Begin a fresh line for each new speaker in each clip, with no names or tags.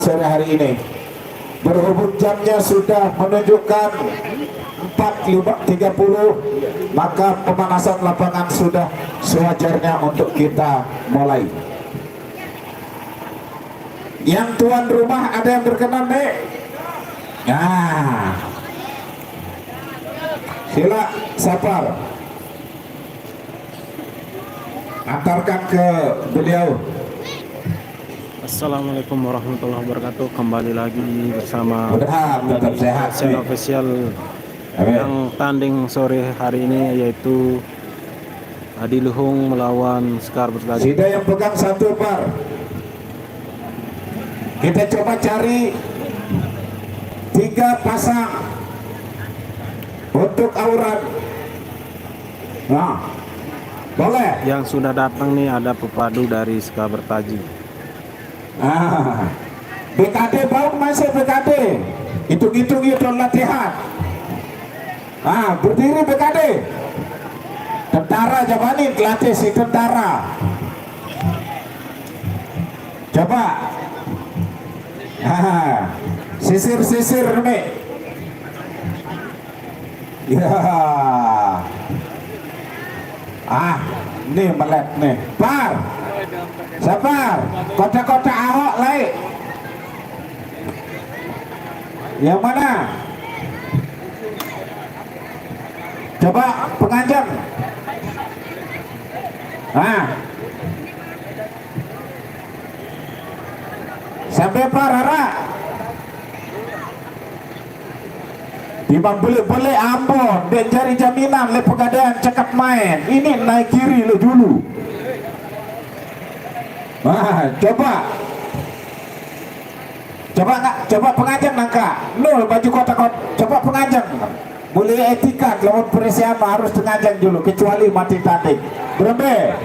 sore hari ini. Berhubung jamnya sudah menunjukkan 4.30, maka pemanasan lapangan sudah sewajarnya untuk kita mulai. Yang tuan rumah ada yang berkenan, Nek? Nah, sila Sapar, antarkan ke beliau.
Assalamualaikum warahmatullahi wabarakatuh. Kembali lagi bersama
tetap sehat
channel official yang tanding sore hari ini, yaitu Adiluhung melawan Sekar Bertaji.
Sudah yang pegang satu par. Kita coba cari 3 pasang untuk auran. Nah, boleh.
Yang sudah datang nih ada pepadu dari Sekar Bertaji.
BKD bau masih BKD. Hitung-hitung itu latihan. Berdiri BKD. Tentara Jabanin latih si tentara. Coba. Sisir-sisir nih. Ya. Nih melet nih. Par. Sabar. Kota-kota Ahok lain. Yang mana? Coba penganjang. Sampai parara. Timbang boleh Ambon dan cari jaminan le pegadaian cakap main. Ini naik kiri lo dulu. Coba penganjang nangka. Nol baju kotak-kotak. Coba penganjang. Boleh etika lawan Persiama harus penganjang dulu kecuali mati tanding. Berembe.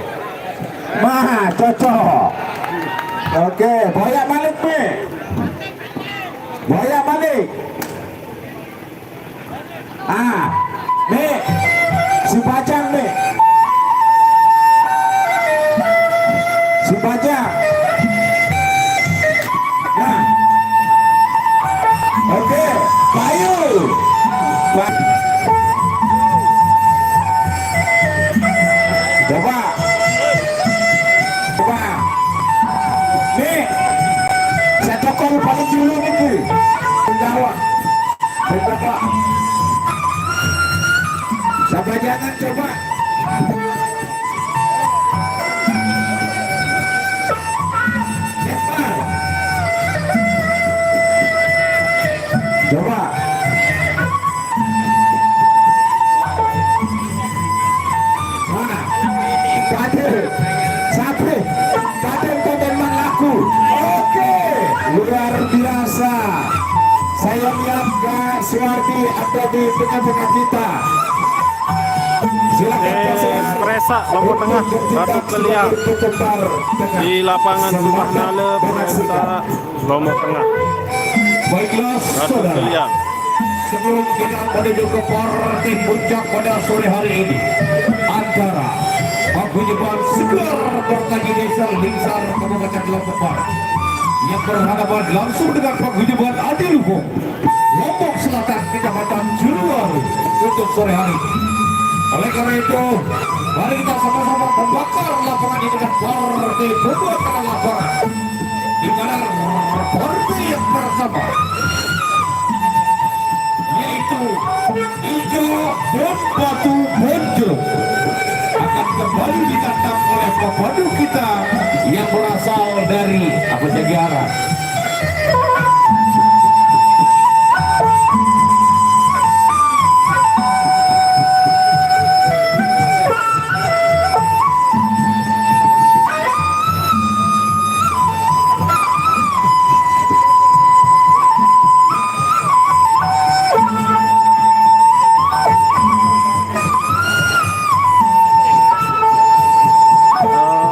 Cocok. Oke, Boya Malik nih. Boya Malik. Nih. Si Bajang nih. Si Bajang. Nah. Oke, Bayu. Coba. Nih. Saya tokong paling dulu nih. Penjawab. Coba. Sampai jangan coba. Coba. Kader. Sapri. Kader laku. Oke. Luar biasa. Saya lihat Kak Suwardi ada di tengah-tengah kita.
Presa Lombok Tengah Batu Keliang di lapangan Rumah Nale Presa Lombok Tengah.
Baiklah
Batu Keliang.
Sebelum kita menuju ke partai puncak pada sore hari ini antara Paguyuban Sekar Bertaji Desa Lingsar Kabupaten Lombok Barat yang berhadapan langsung dengan Paguyuban Adiluhung Lombok Selatan Kecamatan Juruwaru untuk sore hari ini. Oleh karena itu, mari kita sama-sama membakar lapangan ini dengan partai pembuatan lapangan. Di mana partai yang pertama yaitu Ijo dan Batu Bonjo akan kembali ditantang oleh pepadu kita yang berasal dari Negara.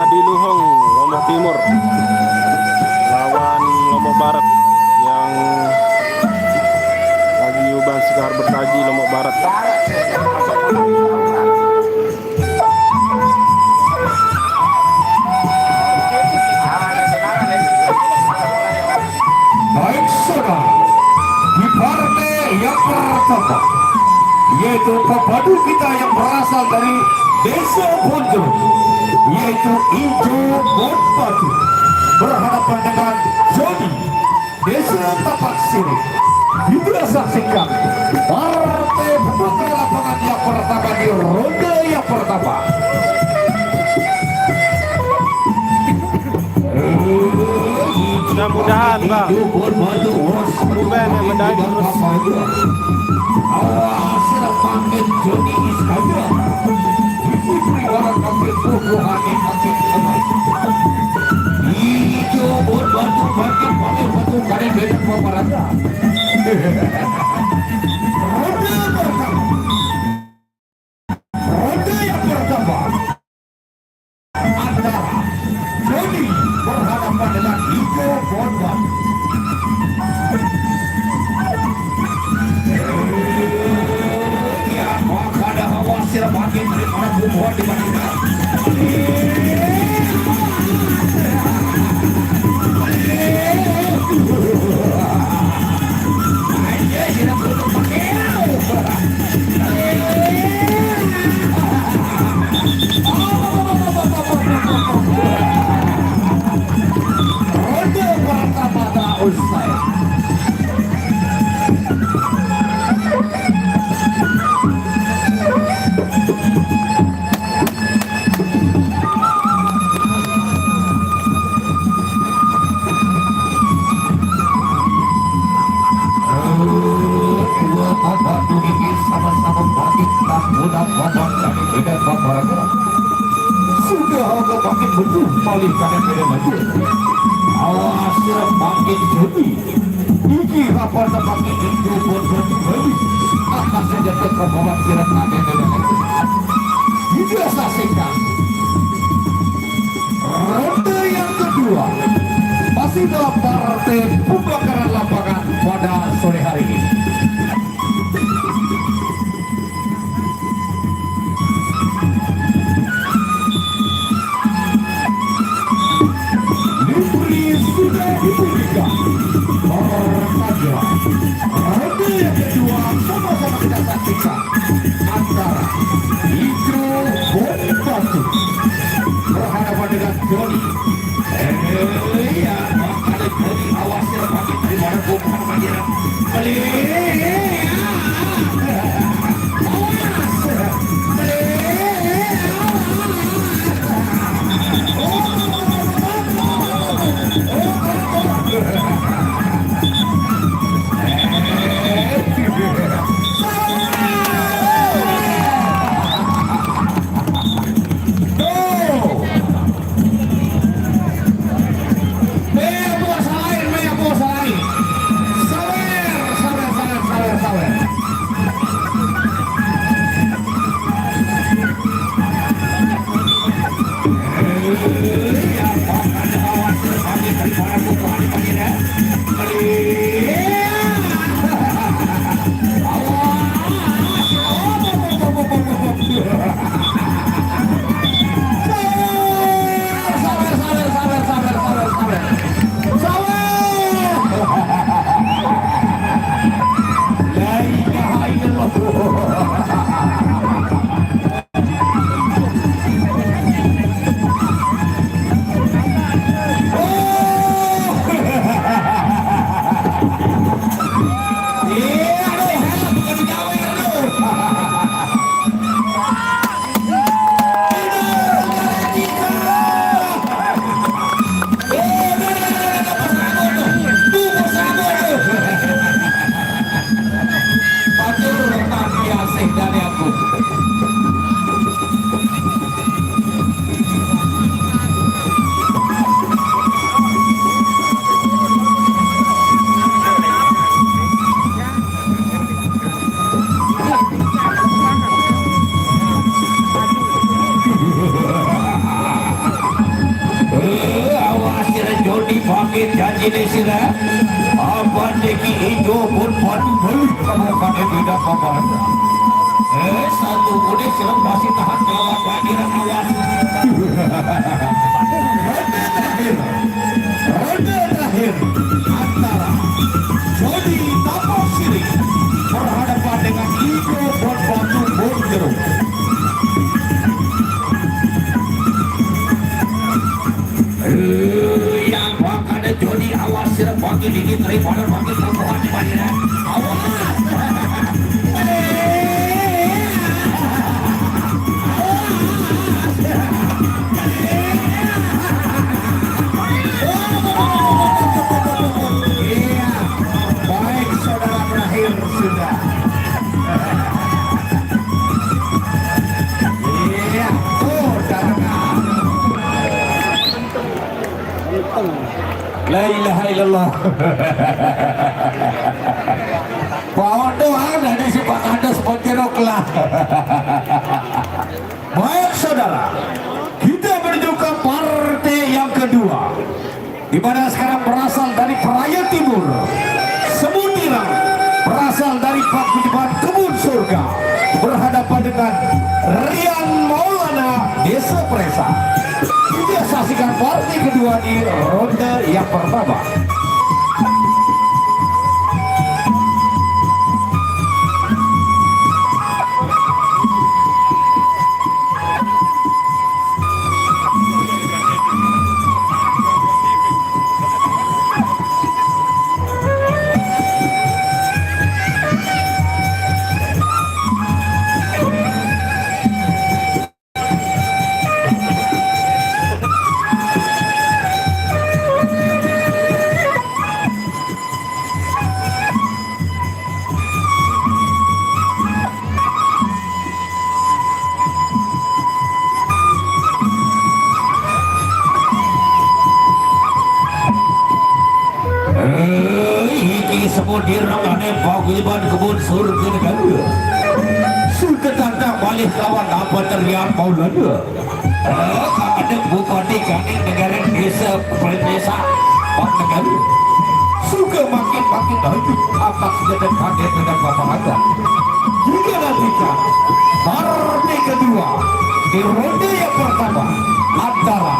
Adiluhung Lombok Timur lawan Lombok Barat yang Paguyuban Sekar Bertaji Lombok Barat.
saudara, di partai yang pertama yaitu pepadu kita yang berasal dari Desa Bonjol, yaitu Ijo Bonpatu berhadapan dengan Joni Desa Tapak Sini. Kita saksikan partai pembuka lapangan yang pertama di ronde yang pertama.
Mudah-mudahan Bang Ruben yang medali terus.
Awas pakai Joni Iskandar. Diberi orang pakai Bukuhani pakai emas. Hijau batu pakai batu kali beda pemerintah. Ronde pertama. Ronde yang pertama antara Joni berhadapan dengan Hijau Bonbon. Ya, maka ada khawatir makin daripada bubuhan dibandingkan. Ronde pertama telah usai. Sama-sama bangkit tak mudah babak dari beda babak. Sudah agak bangkit betul paling kanan beda maju. Awas bangkit jadi. Iki apa bangkit itu berdiri. Akan saja ke babak kira kanan beda maju. Juga saksikan ronde yang kedua masih dalam partai pembakaran lapangan pada sore hari ini. Sudah diberikan saja ronde yang kedua sama-sama kita saksikan antara Ijo Bonpatu berhadapan dengan Joni. Ya, ada Joni awas ya pakai dari mana bukan pangeran. bangkit janji sila apa neki hijau pun padu balik kamu pakai tidak apa satu boleh silam masih tahan lawan bagian awas. Ronde terakhir antara makin dikit daripada makin perempuan di mana. Awas. Iya, baik saudara berakhir sudah. Iya, saudara. La ilaha illallah. Bawa doa dari si Pak Kades Pontianak lah. Baik saudara, kita menuju ke partai yang kedua, di mana sekarang berasal dari Peraya Timur, Semuntirang, berasal dari Paguyuban Kebun Surga, berhadapan dengan Rian Maulana Desa Presa. Kita saksikan partai kedua di ronde yang pertama. Semuntirang ane Paguyuban Kebun Surga negara. Sudah tanda balik kawan apa teriak Maulana. Ada bupati kami negara desa Desa Pak negara. Suka makin lanjut apa sudah kaget dengan paparan. Juga nantikan partai kedua di ronde yang pertama antara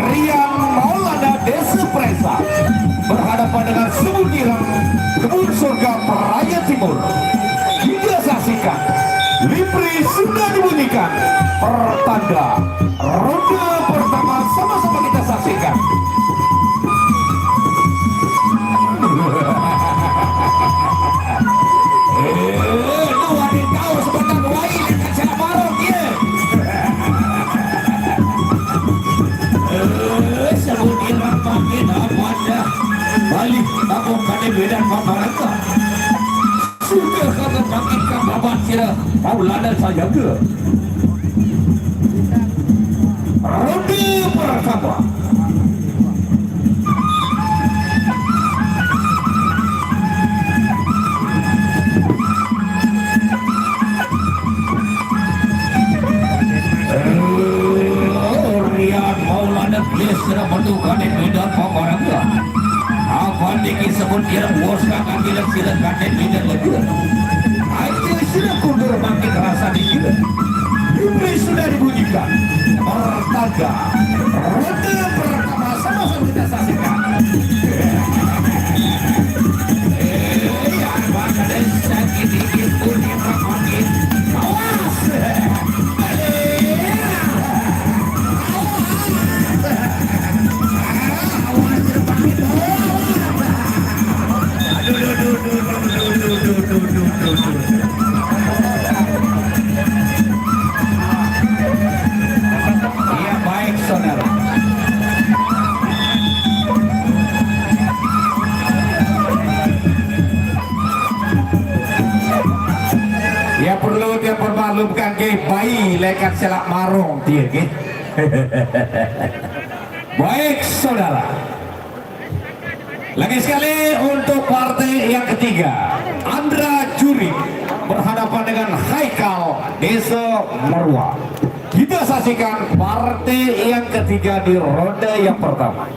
Rian Maulana Desa Presa berhadapan dengan Semuntirang Kebun Surga Peraya Timur. Kita saksikan Lipri sudah dibunyikan, pertanda ronde pertama sama-sama kita saksikan. Lu ada tahu sebentar wae dekat Jalan Barong ya. Semuntirang makin apa dah balik kampung kade Medan Paparaka. Sudah kata bangkitkan babat sila Maulana saya ke ronde pertama. Rian Maulana Desa Kade Medan Paparaka. Apa dikit Semuntirang boskan ambilan sila kade Medan lagi. Ayo sila kundur makin rasa dikit. Ini sudah dibunyikan. Pertanda ronde pertama sama-sama kita saksikan. Yang bakal sakit dikit pun makin. Awas. Iya baik saudara. Ya perlu dia permaklumkan ke bayi lekat selak marong dia ke. Baik saudara. Lagi sekali untuk partai yang ketiga, Andra Juri berhadapan dengan Haikal Desa Marwa. Kita saksikan partai yang ketiga di ronde yang pertama.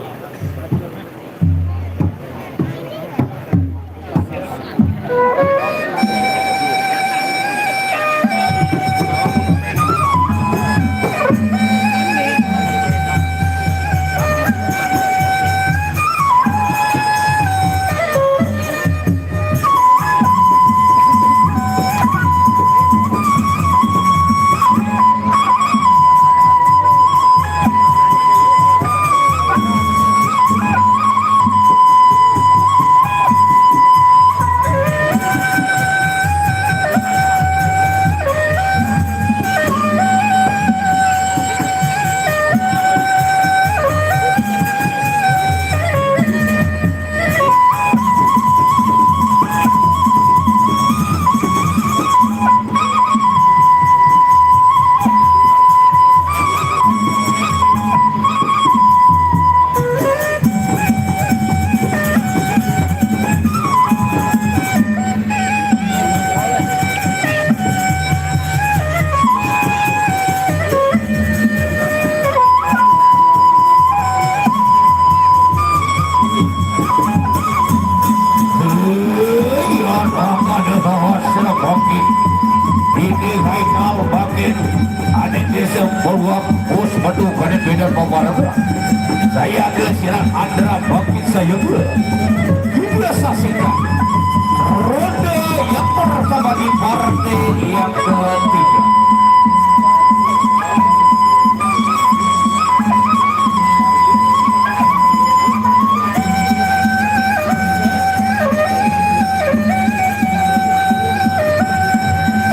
Bos Batu Kadet Medan Pembaraka. Saya ke Sirat Andra Bangkit saya pula. Juga saksikan ronde yang pertama di partai yang ketiga.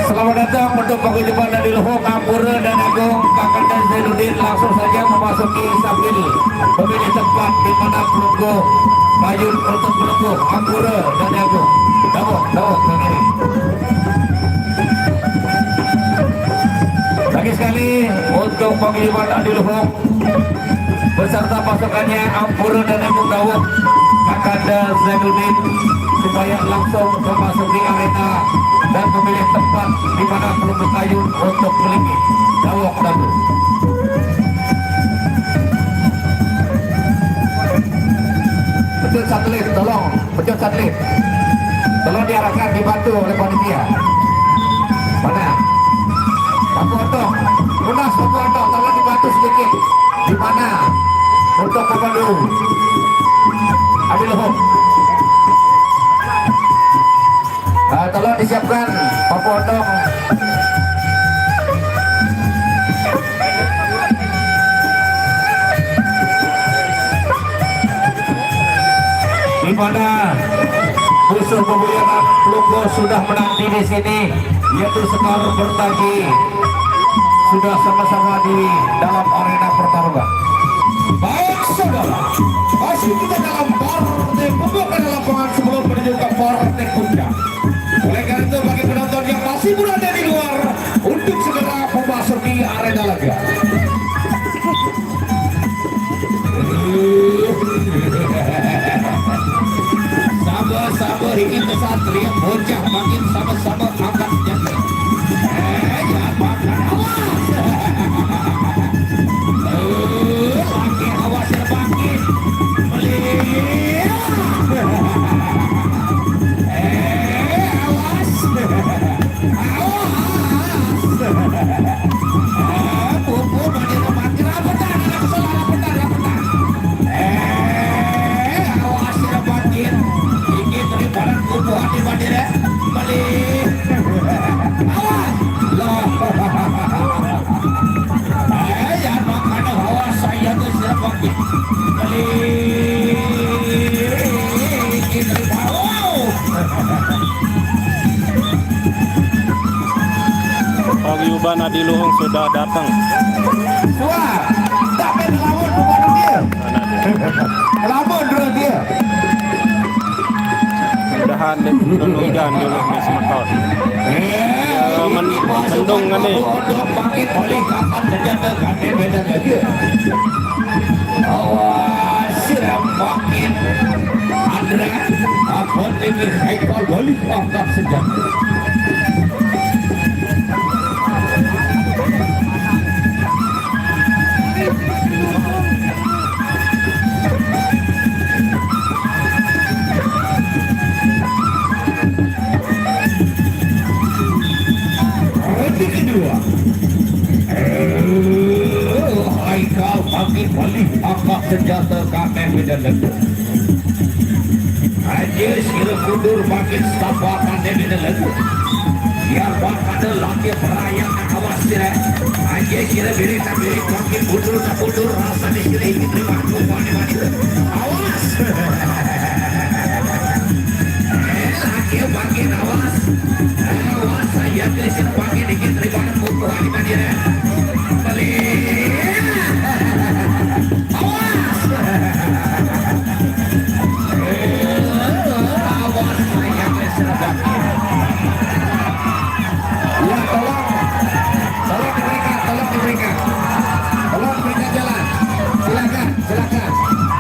Selamat datang untuk paguyuban dari Luhuk, Ampura dan Agung Kakanda Zainuddin. Langsung saja memasuki sambil memilih tempat di mana pelunggu payun untuk pelunggu Ampura dan Agung. Dawok ke kiri. Lagi sekali untuk paguyuban dari Luhuk beserta pasukannya Ampura dan Agung Dawok Kakanda Zainuddin supaya langsung memasuki arena dan memilih tempat di mana pelunggu kayu untuk melingkih. Dawok dulu. Betul satelit, tolong. Betul satelit. Tolong diarahkan, dibantu oleh panitia. Mana? Paku Otong. Lunas Paku Otong, tolong dibantu sedikit. Di mana? Untuk pemandu. Adil Luhuk. Tolong disiapkan Paku Otong. Di mana musuh pembuyuran pelunggu sudah menanti di sini, yaitu Sekar Bertagi sudah sama-sama di dalam arena pertarungan. Baik saudara, masih kita dalam partai pembukaan lapangan sebelum menuju ke partai puncak. Oleh karena itu bagi penonton yang masih berada di luar untuk segera memasuki arena laga. Sama-sama ingin kesatria bocah makin sama-sama angkat senjata. Jangan makan awas. Makin awas ya makin. Melihat. Awas. Pupu makin makin rapetan. Awas ya makin. Ini daripada pupu hati makin ya. Balik. Awas. Loh. Jangan makan awas saya tuh siap makin. Balik. Ini daripada.
Paguyuban Adiluhung sudah datang.
Wah, tak main lawan kepada dia. Lawan dulu dia.
Mudahan hujan dulu di Semakau. Mendung kan nih.
Awas, siram makin. Andra, aku tinggi Haikal balik angkat senjata. Ronde kedua. Haikal makin balik angkat senjata kakek medan lendu. Aja sila kundur makin setapak kakek medan lendu. Biar bakal laki perayaan awas sila. Aja sila birit makin kundur rasa di sila ini terima kumpulan awas. Laki makin awas. Awas saya sila makin dikit terima kumpulan di mana. Balik. Awas. Awas saya sila makin. Ya tolong diberikan jalan. Silakan.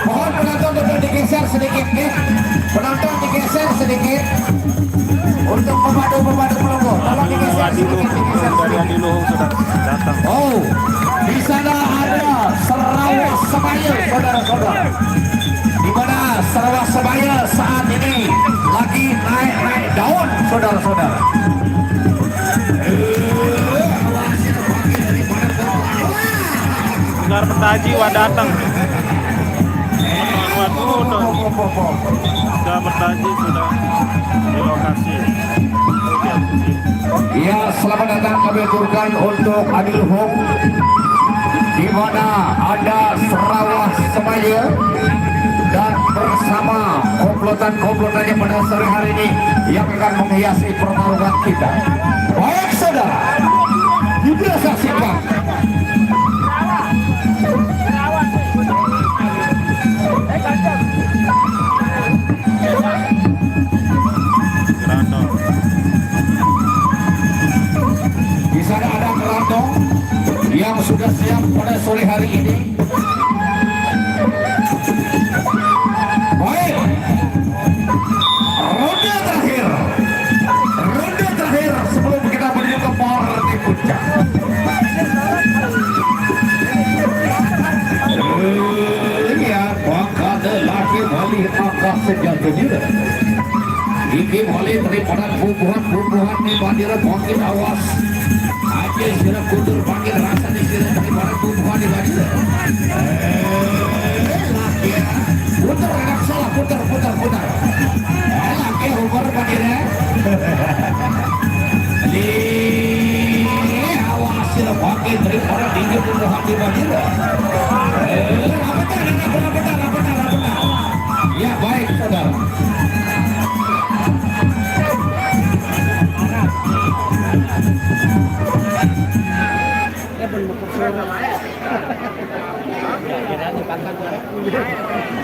Mohon penonton untuk digeser sedikit ya. Penonton digeser sedikit untuk pemandu pelunggu. Tolong digeser sedikit.
Dari Adiluhung sudah datang.
Oh, di sana ada Sarawak Sebaya, saudara-saudara. Di mana Sarawak Sebaya saat ini lagi naik daun, saudara-saudara.
Sekar Petaji wah datang. Teman-teman, waduh, sudah Petaji sudah di lokasi.
Ya, selamat datang kami aturkan untuk Adil Hong, di mana ada Sarawak Semaya dan bersama komplotan-komplotannya pada sore hari ini yang akan menghiasi pertarungan kita. Baik saudara, kita saksikan.
Gerandong.
Di sana ada Gerandong yang sudah siap pada sore hari ini. Baik, ronde terakhir sebelum kita menuju ke partai puncak. Ya, bakal lagi balik akal sejatinya. Iki boleh daripada bumbuhan di bandara makin awas. Aja sirap kudur makin rasa di sini daripada bumbuhan di bandara. Laki ya, putar anak salah, putar. Laki umur bandara. Awas sirap makin daripada tinggi bumbuhan di bandara. Rapetan. Ya baik saudara.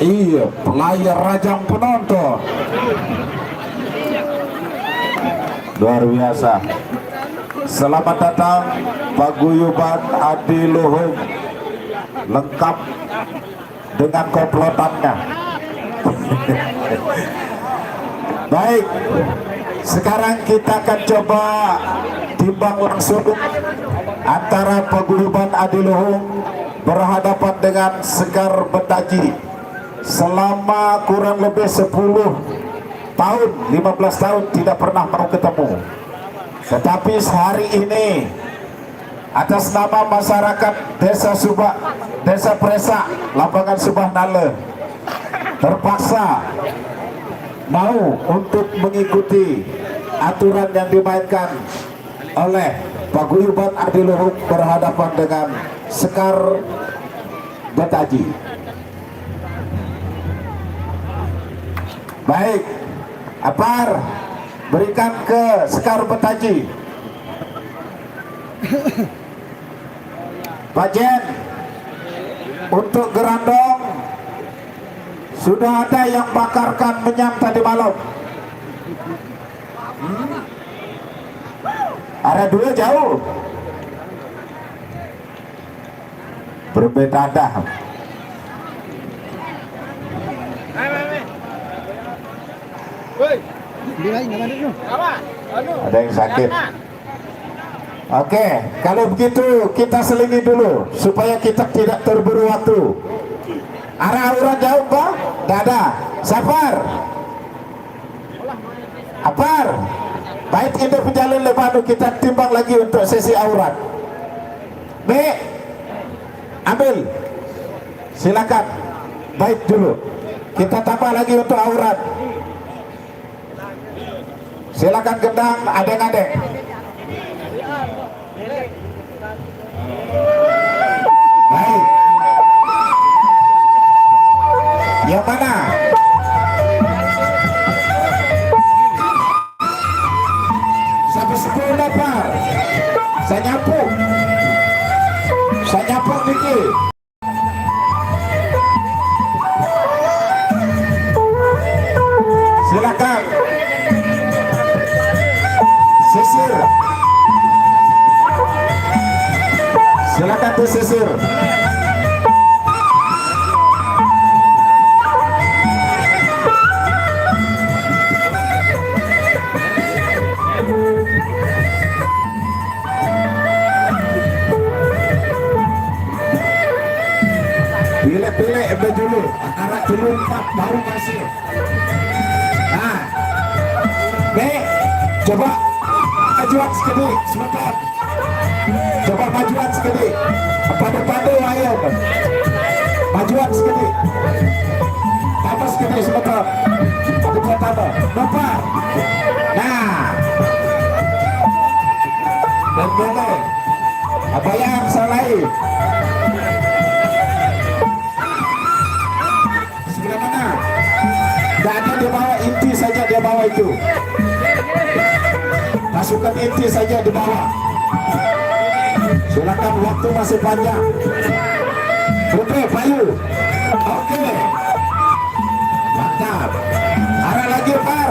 Iya, pelayar rajang penonton. Luar biasa. Selamat datang paguyuban Adiluhung, lengkap dengan komplotannya. Baik, sekarang kita akan coba timbang langsung antara paguyuban Adiluhung berhadapan dengan Sekar Petaji. Selama kurang lebih 10 tahun, 15 tahun tidak pernah mau ketemu. Tetapi hari ini atas nama masyarakat Desa Presa, Lambangan Subah Nale, terpaksa mau untuk mengikuti aturan yang dimainkan oleh paguyuban Adiluhung berhadapan dengan Sekar Petaji. Baik, Apar, berikan ke Sekar Petaji. Pak Jen, untuk Gerandong sudah ada yang bakarkan menyam tadi malam. Ada 2 jauh. Berbeda dah. Ada yang sakit. Oke, kalau begitu kita selingi dulu supaya kita tidak terburu waktu. Arah aurat jauh Pak? Tidak ada. Safar, Apar, baik ini berjalan lebanu, kita timbang lagi untuk sesi aurat. B, ambil, silakan. Baik dulu, kita tambah lagi untuk aurat. Silakan gendang adek-adek. Baik. Yang mana? Sampai 10 lapar. Saya nyapu dikit. Silakan. Sisir. Silakan disisir. Pilih dulu, antara dulu 4 baru kasih. Nah, B, coba ajuan sedikit sebentar.
Coba majuan sekali. Padu-padu ayo. Majuan sekali. Tambah sekali sebentar. Bukan tambah. Nampak. Nah. Dan boleh. Apa yang salah? Sebelah mana? Tidak ada dia bawa, inti saja dia bawa itu. Pasukan inti saja di bawah. Silakan, waktu masih panjang. Oke, Bayu. Oke. Mantap. Arah lagi, Par.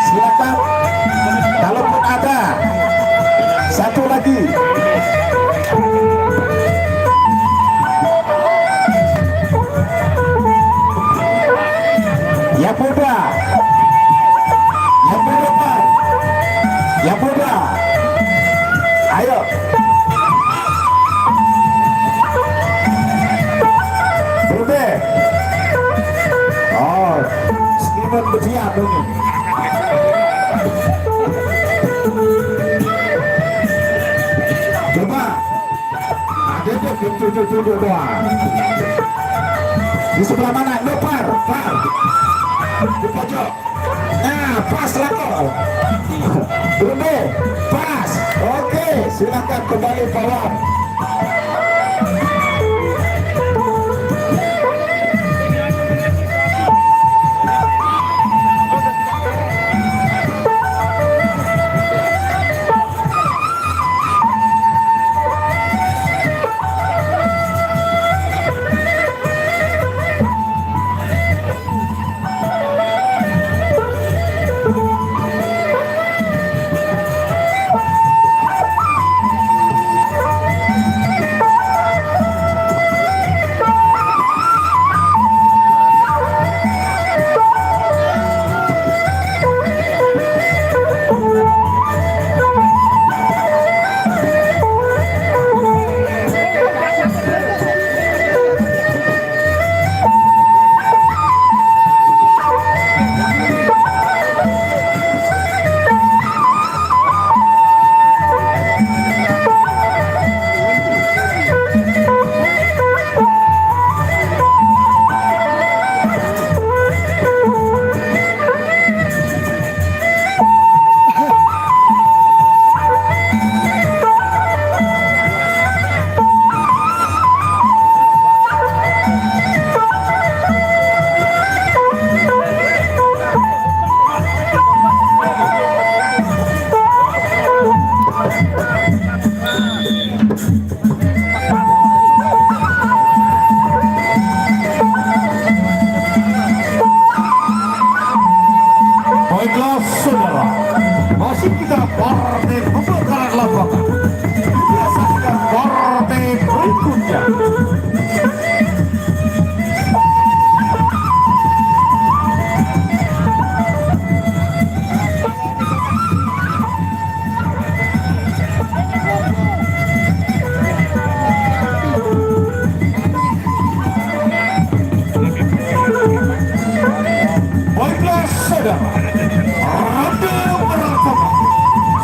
Silakan. Kalaupun ada. Satu lagi. Ya muda. Ya muda, Pak. Ya muda. Ayo. Berbe. Oh, skrimen berdiam ini. Coba. Ada dia tujuh doang. Di sebelah mana? No, Par. Di pojok. Nah, pas lah kok. Berbe. Pas. Oke, silakan kembali bawah.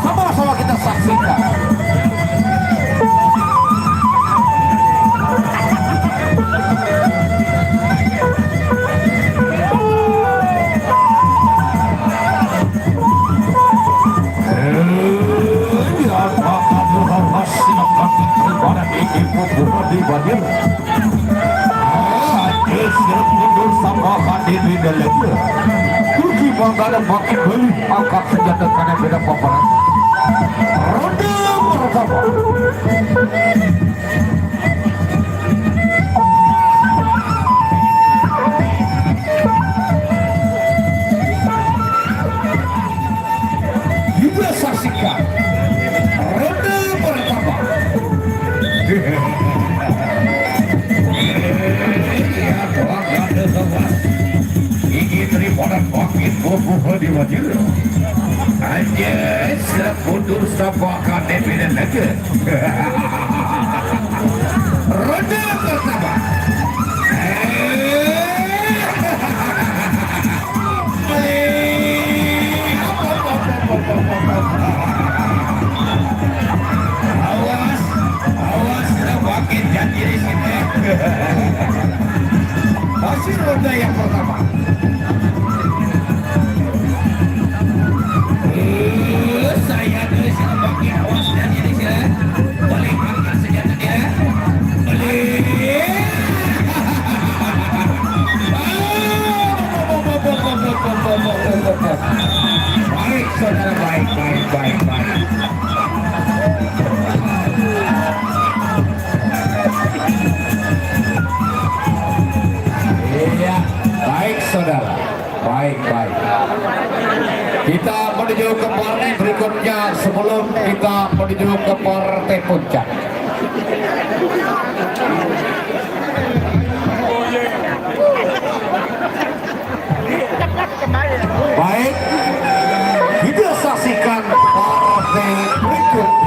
Sama-sama kita saksikan. Makin beli angkat senjata kanan beda paparan. Ronde pertama. Juga saksikan ronde pertama. Ya, doang ada sobat. Gigi teripada makin boboh di wajir. Anjay, seputus sabakan dependen lagi. Ronde pertama.
ronde yang pertama. Saya guys bagi awas dan ini ya. Boleh angkat senjata dia. Boleh. Baik saudara, baik. Iya, baik saudara, baik. Kita menuju ke partai berikutnya sebelum kita menuju ke partai puncak. Baik, kita saksikan partai berikutnya.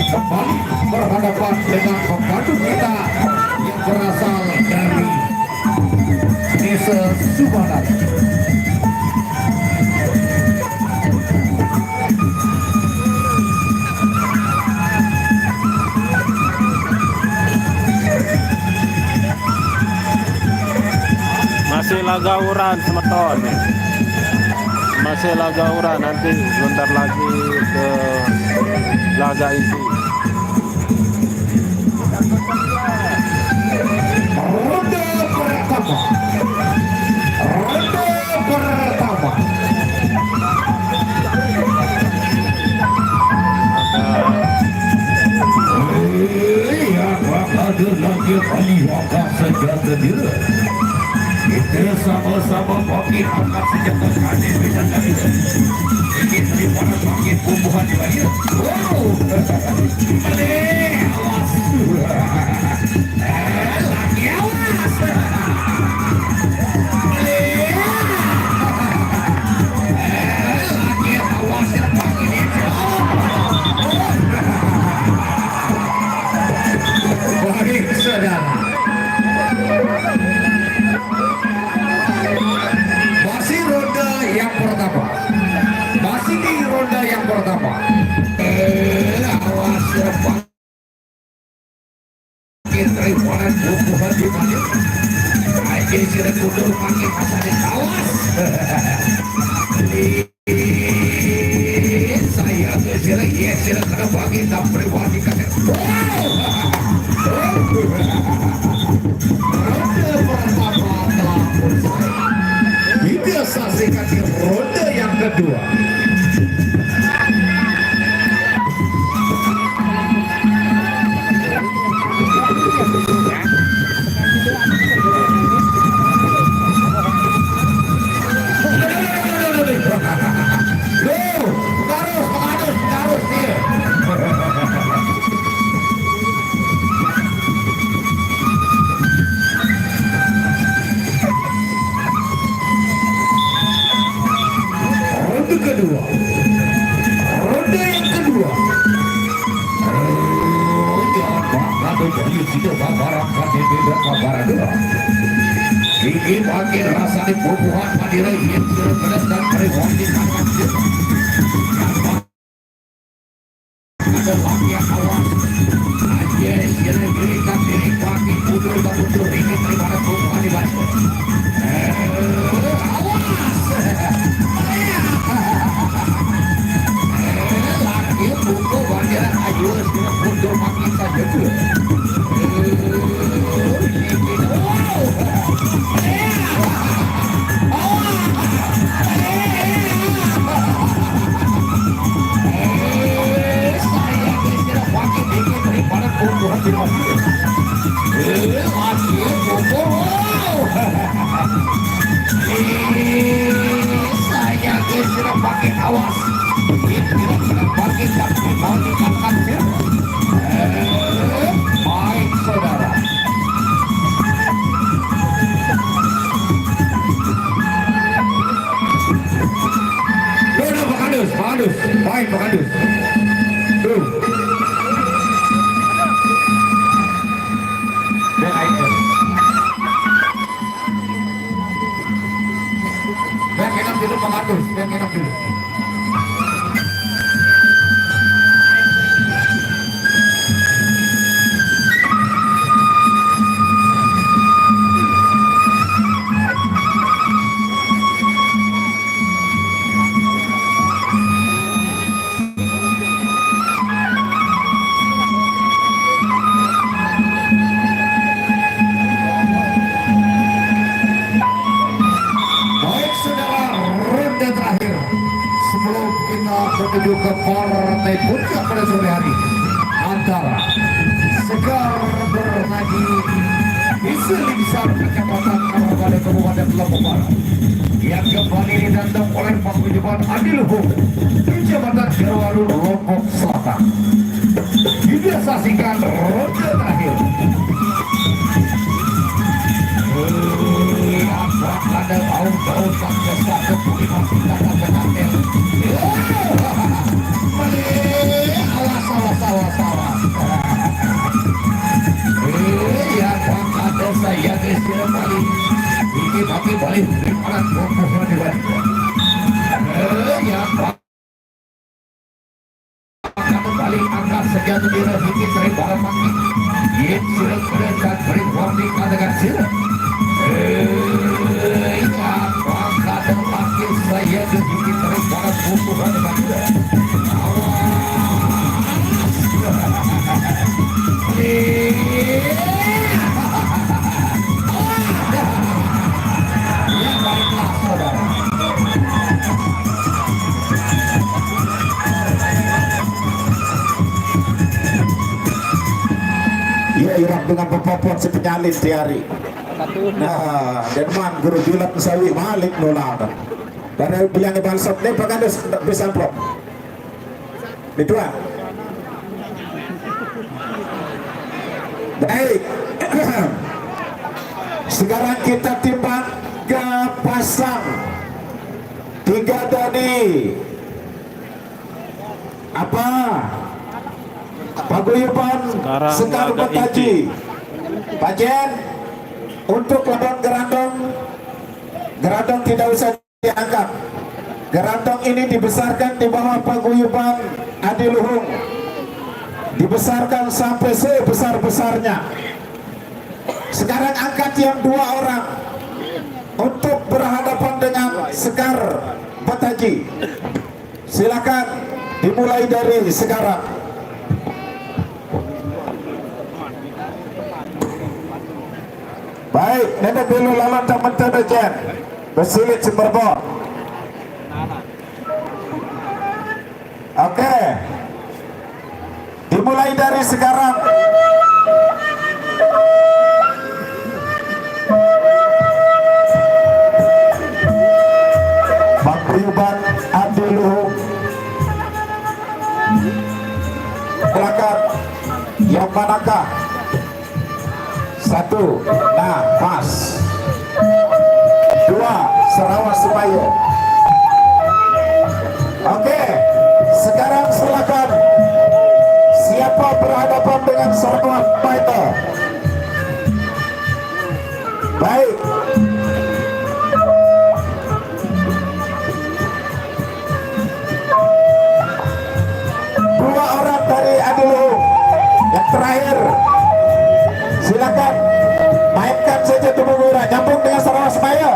kembali berhadapan dengan pemandu kita yang berasal dari Desa Subanan.
Masih lagauran semeton, masih lagauran, nanti sebentar lagi ke laga itu.
Ronde pertama, ya bakal lagi kali wakaf senjata dia. Kita sama-sama pakai angkat senjata kali bisa dari ini daripada pakai pembuhan di bawah. Wow, boleh awas, lagi awas, lagi awas yang pakai ini. Baik saudara. Masih ronde yang pertama. Masih di ronde yang pertama. Awas pakai terimanan bubuhan di mana? Aja sudah kudur pakai pasal awas. Saya sudah ya sudah kena pakai tak pribadi kata. Ronde
pun selesai. Kita saksikan di ronde yang kedua. Harus dia. Ronde kedua. Ronde yang kedua. Ini bagi rasa di bubuhan Madura yang sudah pedas dan perempuan di tangan ada lagi yang awal aja sini berikan diri kaki putus dan putus ini daripada bubuhan di bawah lagi buku banyak ayo sudah mundur makin saja tuh saya sudah pakai awas tidak pakai kaki mau dikatakan baik saudara Pak Adus baik Pak Adus tuh biar enak dulu Pak Adus biar enak dulu menuju ke partai puncak pada sore hari antara Segar Bernadi di Selingsar Kecamatan Kabupaten Kabupaten Lombok Barat yang kembali ditandang oleh Paguyuban Adiluhung Kecamatan Jerowaru Lombok Selatan. Juga saksikan ronde terakhir. Ada tahun-tahun tak kepuliman kita kenatel. Awas. Ya, ada saya disuruh balik. Ini pakai balik di mana pohon di bawah. Ya, balik angkat sejatuh diri sedikit dari barang mati. Ia sudah kerekat beri warni katakan sila. Ya, angkat dan pakai saya sedikit dari barang pohon di bawah.
Ia irap dengan pepopot si penyalin tiari. Nah, Denman guru julat sawi malik nolakan. Dari bilang balsop ni pakai bisa prop. Dituan. Baik. Sekarang kita timbang ke pasang 3 tadi. Apa? Paguyuban Sekar Betaji. Pajen untuk labang gerandong tidak usah diangkat. Gerandong ini dibesarkan di bawah Paguyuban Adiluhung. Dibesarkan sampai sebesar-besarnya. Sekarang angkat yang 2 orang untuk berhadapan dengan Sekar Betaji. Silakan dimulai dari sekarang. Baik, nenek dulu lawan teman Jen. Bersilit Sumberbon. Oke. Dimulai dari sekarang. Bang Riuban Abdul belakang yang manakah? Satu, nah pas. Dua, Sarawak Sebayu. Oke, sekarang silakan. Siapa berhadapan dengan Sarawak Fighter? Baik. Dua orang dari Adiluhung. Yang terakhir, silakan mainkan saja tubuh murah, nyambung dengan Sarawak Sebayu.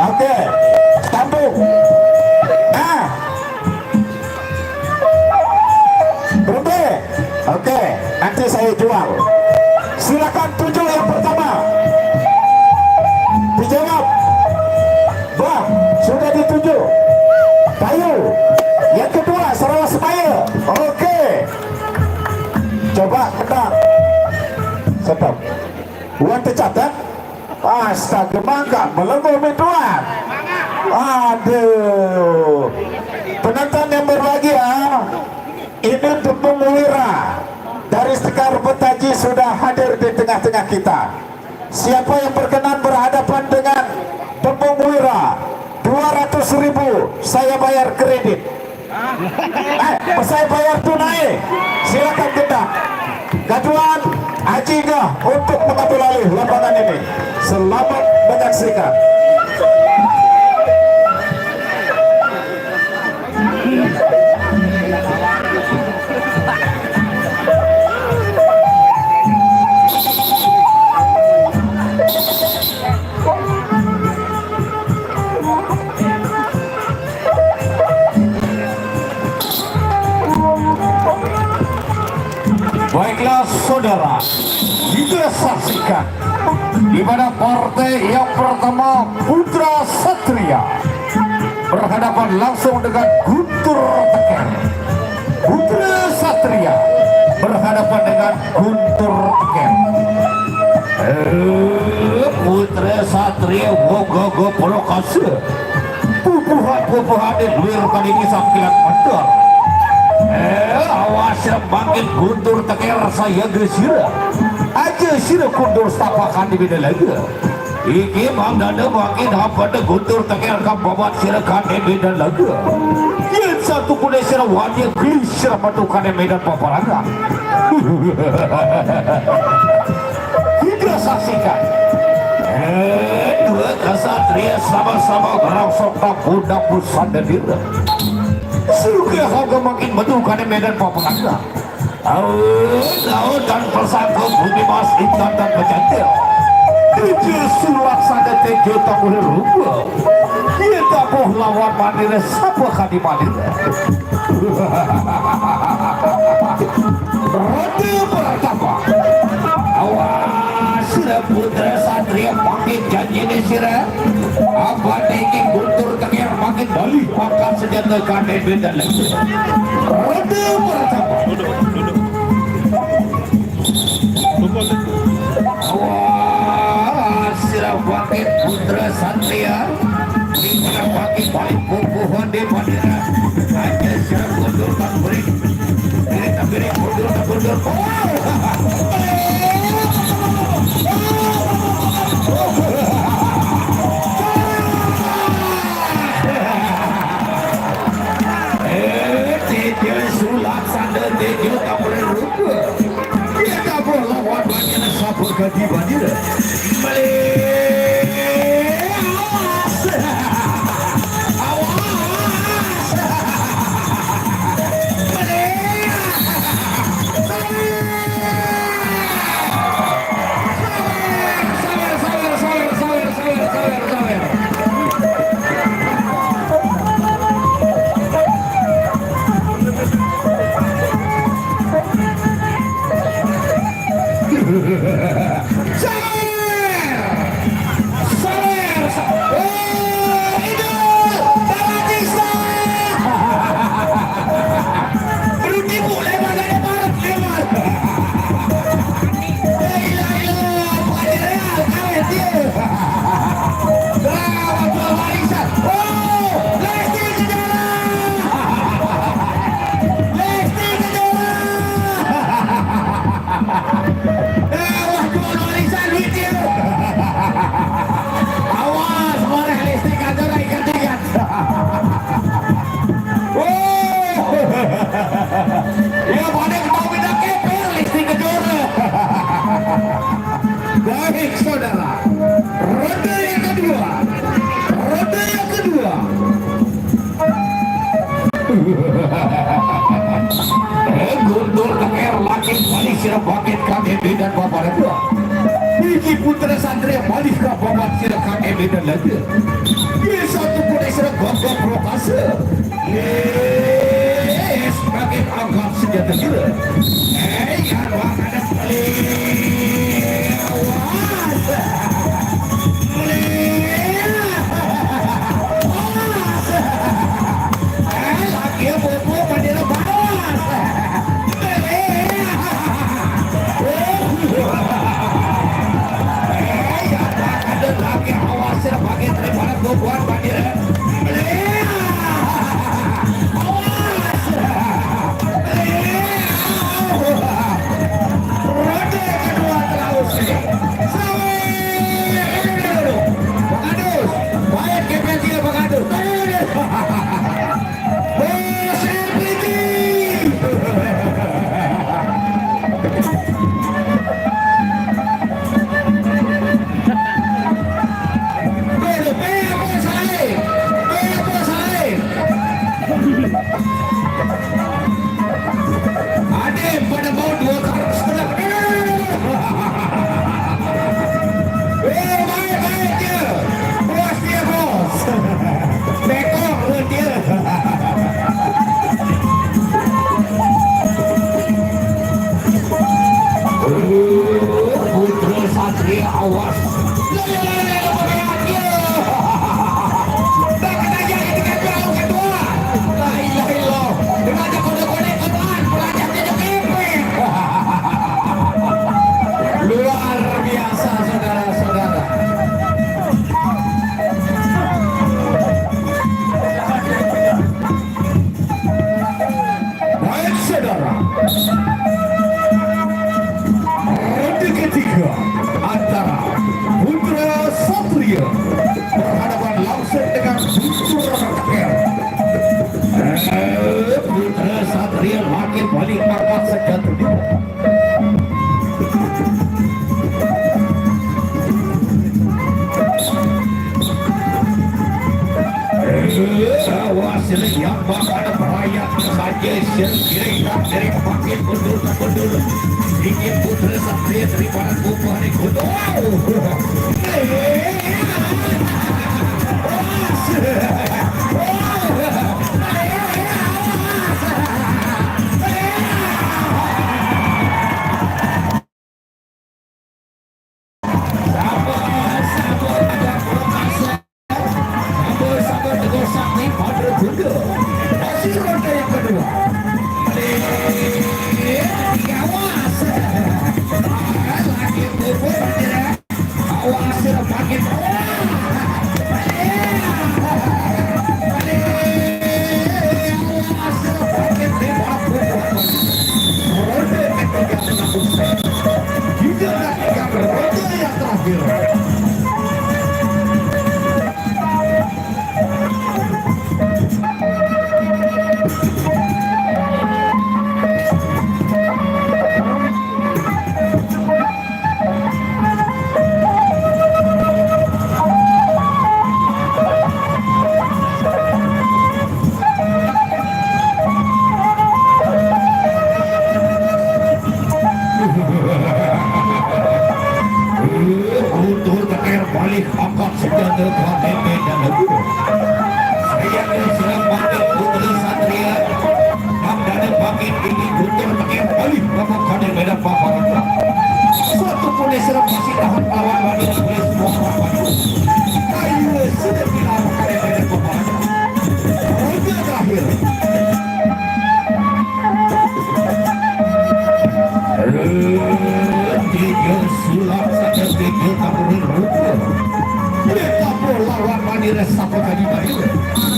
Oke, sambung. Nah, berhenti. Oke, nanti saya jual. Silakan tujuh yang pertama. Dijawab. Bah, sudah dituju. Bayu. Yang kedua, Sarawak Sebayu. Oke. Coba kendang. Stop. Buat tercatat. Astaga, mangga melengkung tuan. Aduh. Penonton yang berbahagia, ini Tembung Wira dari Sekar Betaji sudah hadir di tengah-tengah kita. Siapa yang berkenan berhadapan dengan Tembung Wira? 200.000 saya bayar kredit. Saya bayar tunai. Silakan kita. Gaduhan Haji Gah untuk mengambil alih lapangan ini. Selamat menyaksikan.
Baiklah saudara, kita saksikan di mana partai yang pertama Putra Satria berhadapan langsung dengan Guntur Teker. Putra Satria berhadapan dengan Guntur Teker. Putra Satria moga-moga polokase pupuhan di luar kali ini sampilan mandor. Awas makin Guntur Teker saya gesira aja sira kundur tapakan di beda lagi. Iki mang dana makin apa de Guntur Teker ka babat sira kan di beda lagi. Yang satu kuda sira wadi gelis sira patukan di medan peperangan. Kita saksikan dua kesatria sama-sama berangsur tak budak bersandar diri. Suka harga makin medukan di medan peperangan. Laut dan persangka bumi mas intan dan pecantil. Tujuh sulak sada tejo tak boleh rupa. Dia tak boleh lawan mandiri siapa kali mandiri. Roti pertama. Awas sira Putra Satria makin janji ni sira. Apa dengking Guntur Teker makin balik pangkat senjata kandai beda lagi. Roti pertama. Awas sira pakai Putra Satria di mana pakai balik pupuhan di Madura. Hanya sira Guntur tak beri Guntur tak Guntur. Dia sulap sandal dia tak boleh rupa. Dia tak boleh lawan banyak sabar gaji banjir. Awas. Satria balik ke babat silakan emedan lagi. Dia satu pun istilah gogok prokase. Sebagai anggap senjata kira. Yang ada yang bakal merayap saja sirkirikap dari paket mundur ingin putra satria daripada kubah di kudu. balik angkat senjata KTP dan negara. Saya sedang bangkit putri satria Hamdana bangkit ini guntur tekan balik bapak kader medan paparan. Suatu polis serap masih tahan lawan wanita polis paparan. Ayo sudah bilang kader medan paparan. Roda terakhir. Tiga sulap saja tiga taburin rupiah. Mereka lawan Madira sampai tadi bayu.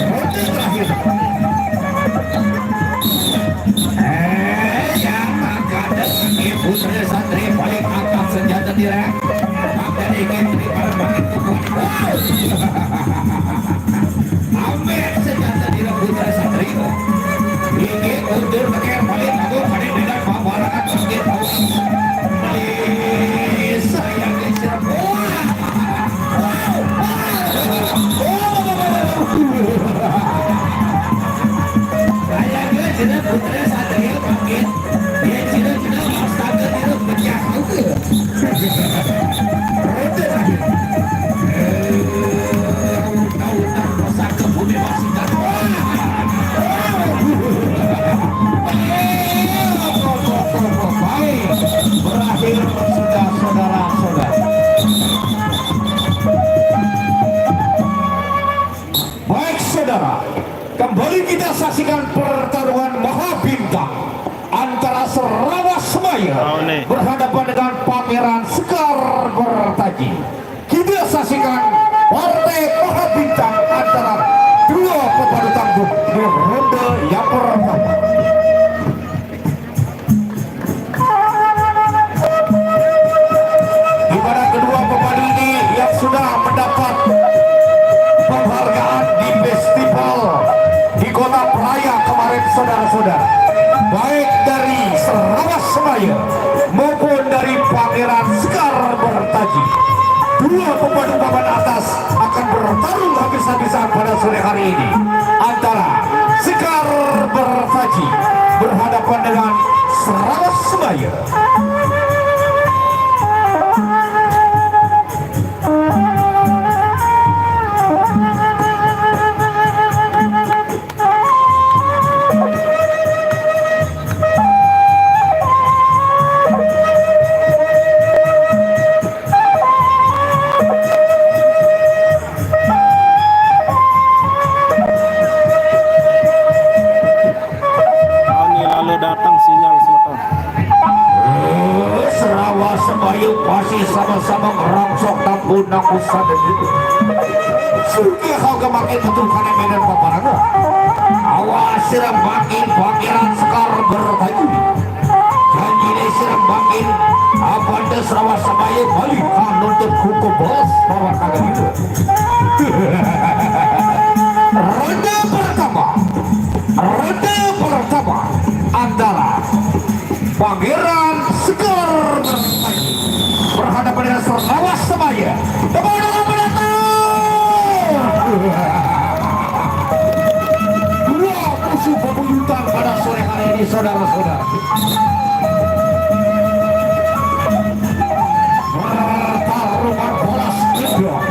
Roda terakhir. Yang akan datang putri santri paling angkat senjata direk. Akan ingin daripada makin tukang. Ambil senjata direk putri santri. Ingin undur pakai paling agung paling dengan pabarakan sakit. Sayang diserap. semaya
Oh, nih.
berhadapan dengan Pangeran Sekar Bertaji. Kita saksikan partai Mahabintang antara dua pepadu tangguh di ronde yang pertama. Di mana kedua pepadu ini yang sudah mendapat penghargaan di festival di Kota Pelaya kemarin, saudara-saudara, baik dari Sarawak Semaya maupun dari Pangeran Sekar Bertaji. Dua pepadu papan atas akan bertarung habis-habisan pada sore hari ini antara Sekar Bertaji berhadapan dengan Sarawak Semaya.
Ini lalu datang sinyal semeton.
Sarawak Semaya masih sama-sama merangsok tampunang usaha dan itu. Suki kau kemakin betul karena medan paparannya. Awas serang makin Pangeran Sekar Bertaji. Janji ini serang makin apanda Sarawak Semaya balik nuntut hukum bos bawa kagak itu. Ronde pertama antara Pangeran Sekar Bertaji berhadapan dengan Sarawak Semaya. Kemudian mendatang dua musuh pebuyutan pada sore hari ini, saudara-saudara. Pertarungan balas dendam,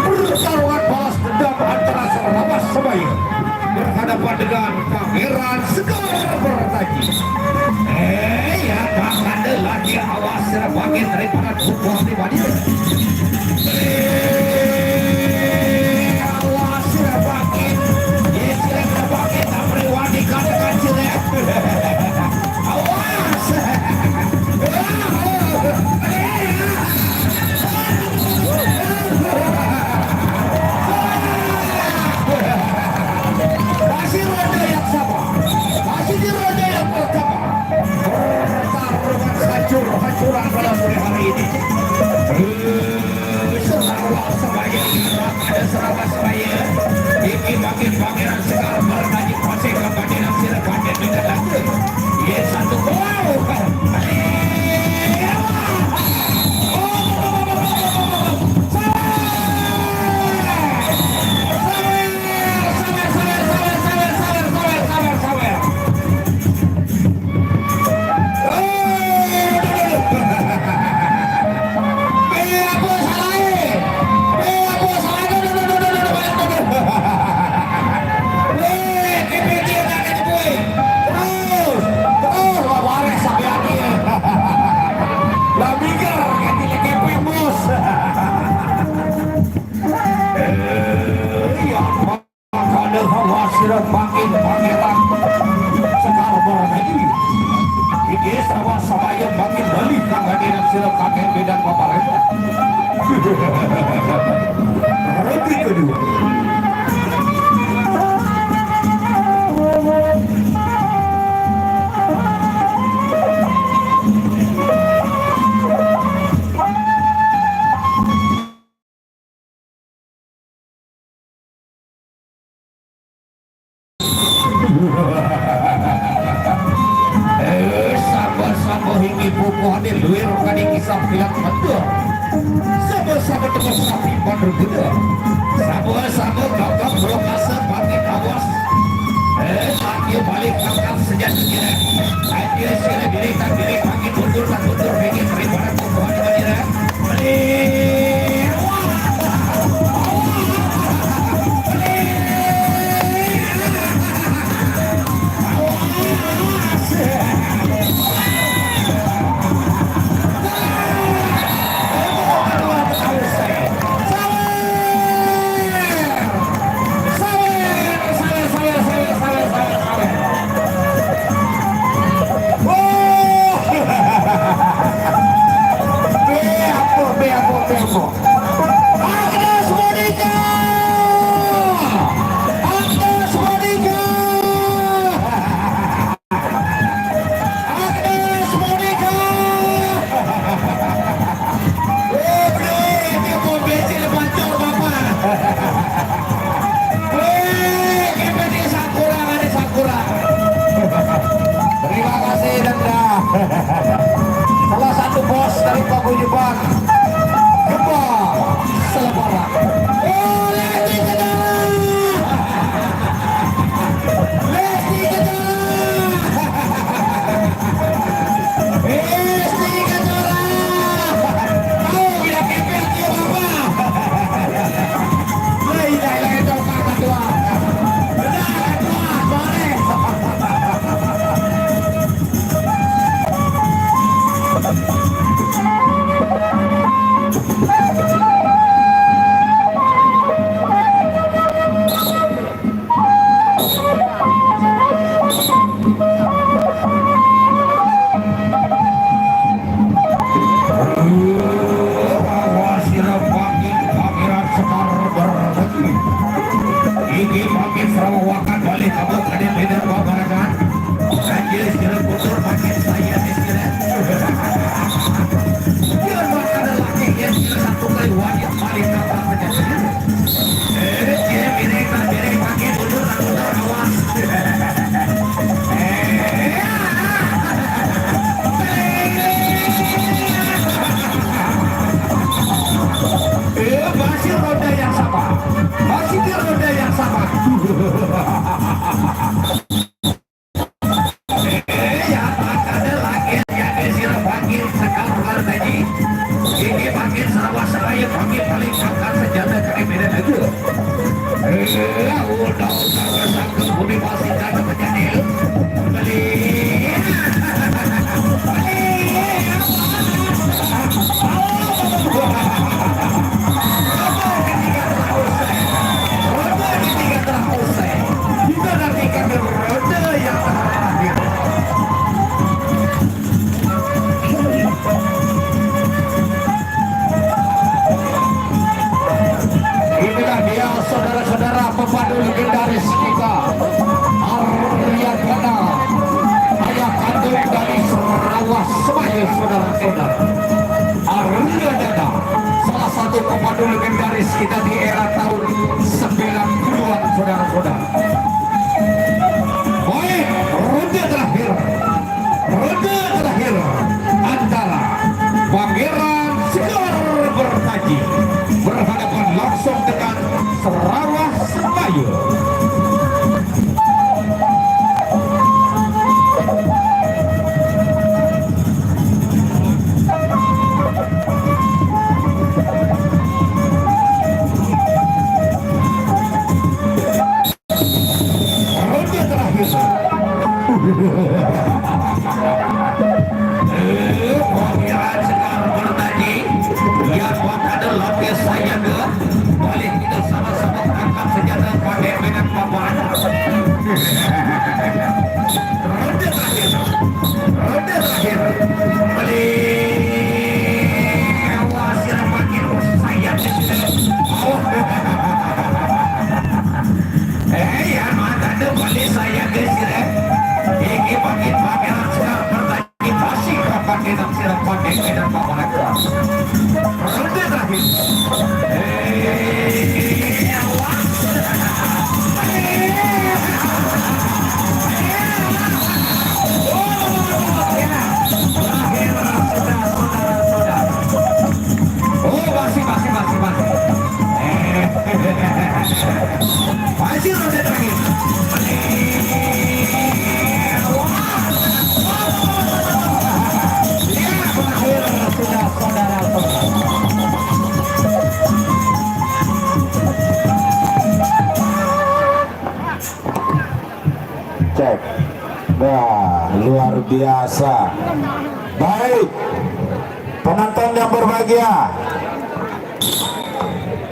pertarungan balas dendam antara Sarawak Semaya berhadapan dengan Pangeran Sekar Bertaji. Ya tak ada lagi awas bagian daripada tubuh pribadi. Awas bagian, ya sila bagian tak pribadi katakan sila. Awas. Masih ronde yang sama, masih di ronde yang pertama. Pertarungan hancur-hancuran pada sore hari ini. Sarawak Semaya, ada Sarawak Semaya. Ini makin Pangeran Sekar Bertaji masih kepada yang silakan dengan lagi. Ia satu gol. Makin Pangeran Sekar Bertaji. Ini Sarawak Semaya makin balik kehadiran sila kakek medan paparannya. Ronde kedua. Sama-sama hingga buku hadir luar kali kisah film betul. Sama-sama dengan sapi pandu gede. Sama-sama gagap lokasi bagi awas. Dia balik kakak sejak sejarah. Dia sila diri tak diri bagi mundur tak mundur bagi peribaran tubuhan banjir. Balik. Masih roda yang sama, masih di roda yang sama. Ya ada lagi ya desir panggil sekarang tadi. Ini panggil sawah seraya panggil paling angkat senjata kriminal itu. Udah sanggup bumi masih ada menjadi beli. Kita nantikan roda yang terakhir. Inilah dia saudara-saudara pemandu legendaris kita, Arya Gana, ayah kandung dari Sarawak Semaya, saudara-saudara. Arya Gana, salah satu pemandu legendaris kita di era tahun 90-an, saudara-saudara. Baik, ronde terakhir antara Pangeran Sekar Bertaji berhadapan langsung dengan Sarawak Semaya. Ronde terakhir. Pangeran Sekar Bertaji yang pada lapis saya ke balik kita sama-sama angkat senjata pakai dengan papan. Ronde terakhir balik wasir pakai saya ya mata tu balik saya ke sini. Ini pakai Pangeran Sekar Bertaji masih pakai dalam sirap pakai dengan papan. Ronde terakhir. Oh masih. Masih ronde terakhir. Sudah saudara-saudara.
Cek. Nah, luar biasa. Baik, penonton yang berbahagia,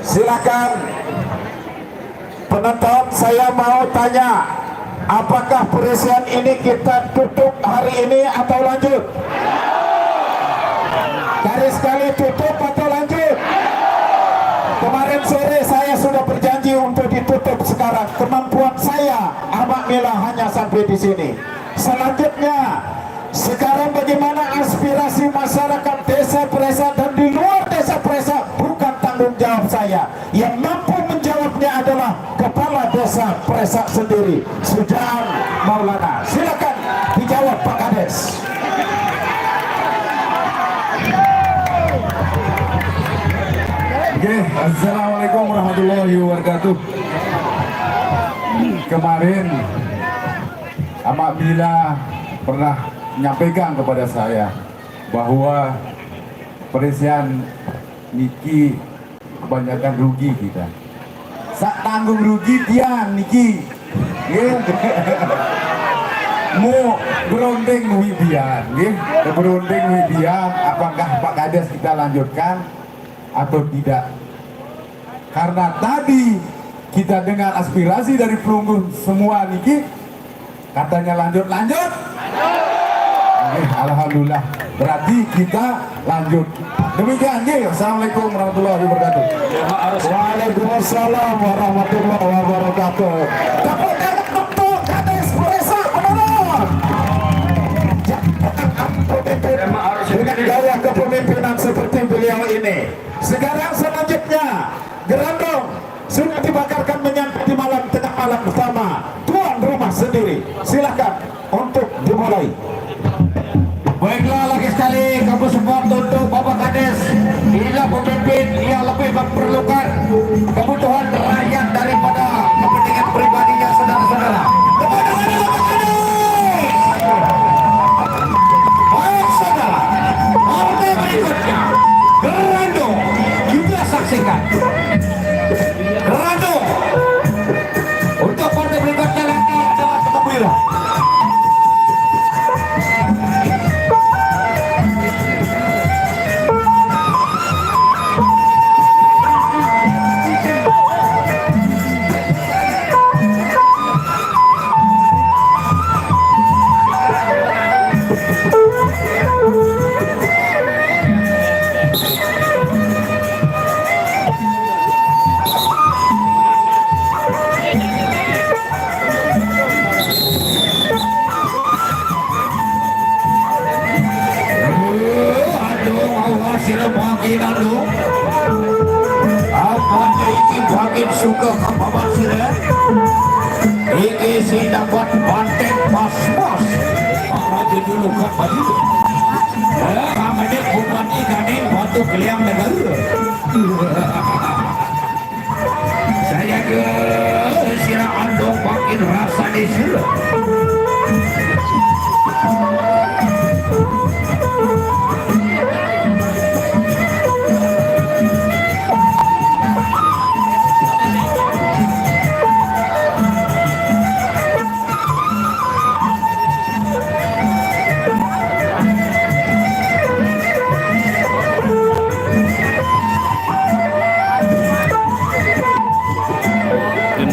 silakan. Penonton, saya mau tanya, apakah perisian ini kita tutup hari ini atau lanjut? Garis sekali tutup atau lanjut? Kemarin sore saya sudah berjanji untuk ditutup. Sekarang kemampuan saya apabila hanya sampai di sini. Selanjutnya, sekarang bagaimana aspirasi masyarakat desa Presa dan di luar desa Presa bukan tanggung jawab saya. Yang mampu menjawabnya adalah kepala desa Presa sendiri, Sujaan Maulana. Silakan dijawab Pak Kades.
Oke, assalamualaikum warahmatullahi wabarakatuh. Kemarin Amak Bila pernah menyampaikan kepada saya bahwa perisian Niki kebanyakan rugi kita. Sak tanggung rugi dia Niki. Mau berunding wibian, berunding wibian. Apakah Pak Kades kita lanjutkan atau tidak? Karena tadi kita dengar aspirasi dari pelunggu semua Niki, katanya lanjut. Alhamdulillah, berarti kita lanjut. Demikian, assalamualaikum warahmatullahi wabarakatuh.
Waalaikumsalam warahmatullahi wabarakatuh. Tepuk tangan untuk Kades Presa menurun. Dengan gaya kepemimpinan seperti beliau ini. Sekarang selanjutnya Gerandong sudah dibakarkan menyampai di malam tengah malam bersama tuan rumah sendiri. Silakan untuk dimulai.
Baiklah, lagi sekali kamu semua untuk Bapak Kades. Inilah pemimpin yang lebih memerlukan kebutuhan rakyat daripada kepentingan pribadinya, saudara-saudara. Kepada Bapak Kades. Baik, saudara. Partai berikutnya Gerandong, kita saksikan. Gerandong untuk partai berikutnya lagi adalah Kepemira. Suka kapaman sila iki si dapat banteng pas-pas para dulu kapan itu kamane bupati kane batu keliang negara saya ke sira andong makin rasa di sila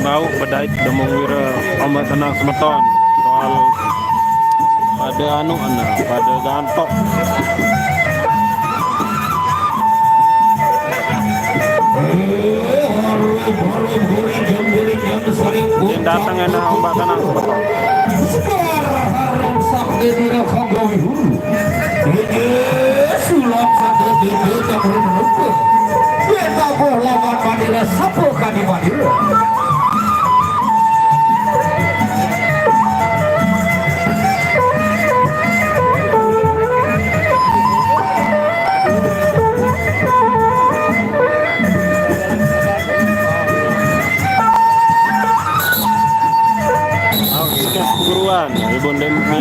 bau bedaik demung wira ombak tenang semeton soal pada anu pada gantok yang datang enak ombak tenang semeton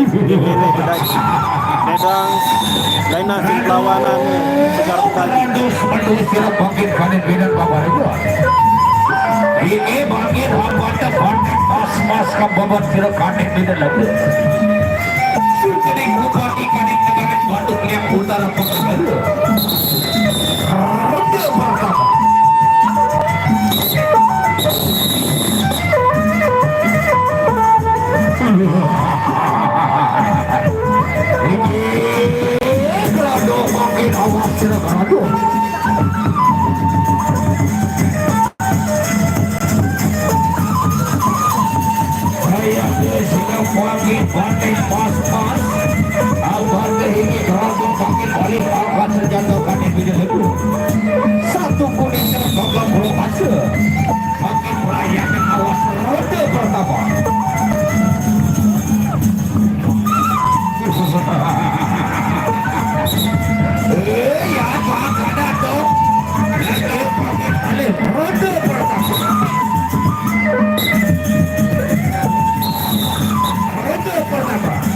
ibu ini bedaik nedang lain nasi lawanan segar tadi
ini bagian apa pas-pas kababat kira kanek beda lagi syuting bupati kanek negara batu keliang utara pengguna ronde pertama Gerandong makin awas kira Gerandong makin bantai pas-pas bantai ini Gerandong makin balik akan terjatuhkan yang tidak lebu satu kuning terbakar belum masa makin merayakan awas ronde pertama ya Pak Kadato ronde pertama ronde pertama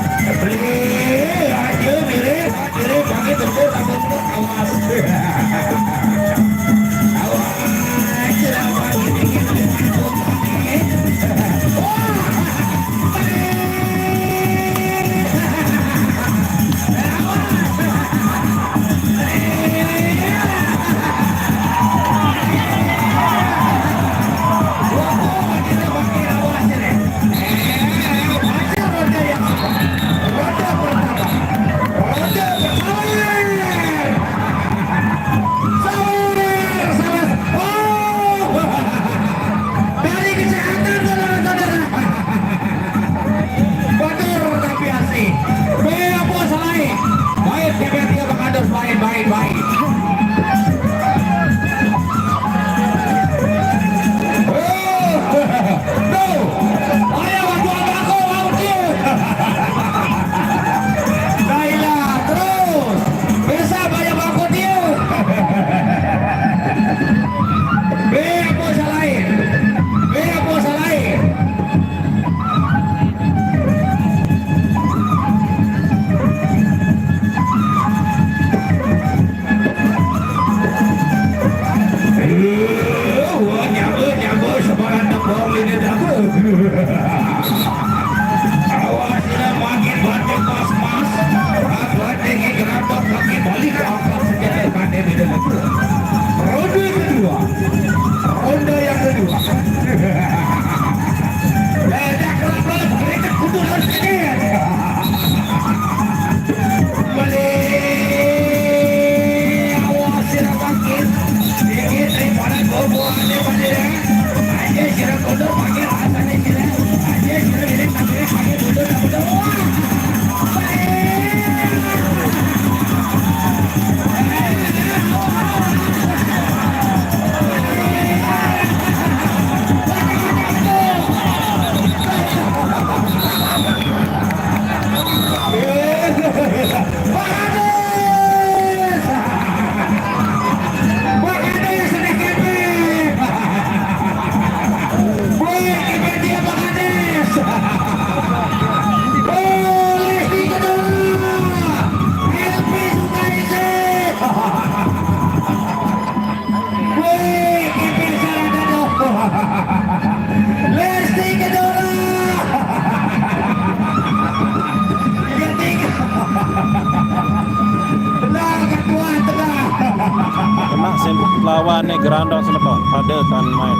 tandang selepas ada kan main.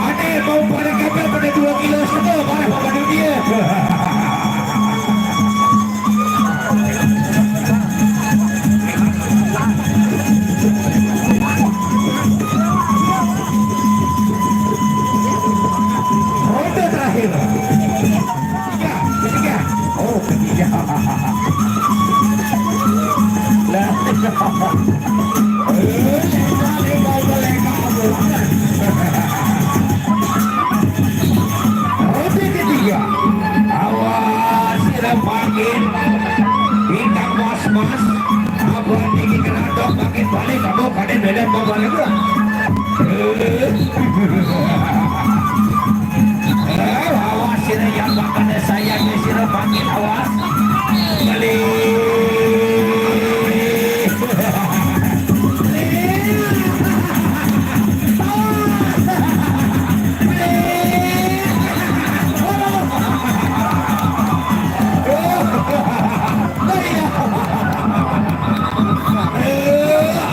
Ada mau pada kapal pada 2 kilo setengah pada Bapak Dunia. Ronde terakhir. Ketiga. Oh, ketiga. Lah. Ronde ketiga. Awas sirap angin. Bintang mas-mas. Abang tinggi kena dok makin balik kamu pada medan mau balik gua. Awas sirap yang makan saya sirap angin awas. Balik.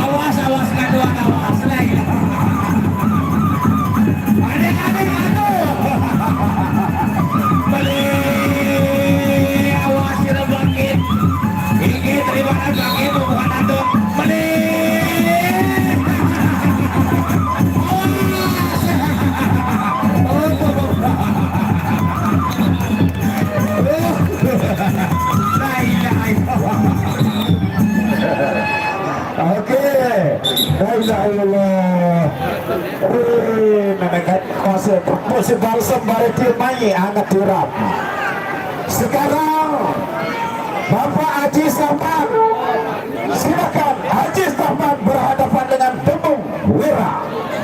Awas kaduan awas lagi. Adik balik. Awas sirap bangkit. Ini terima kasih bangkit bukan aduk. Balik.
Oke, Alhamdulillah. Menekan kuasa posisi balsam bareti main anak turap. Sekarang Bapak Haji Samad, silakan Haji Samad berhadapan dengan Tembung Wira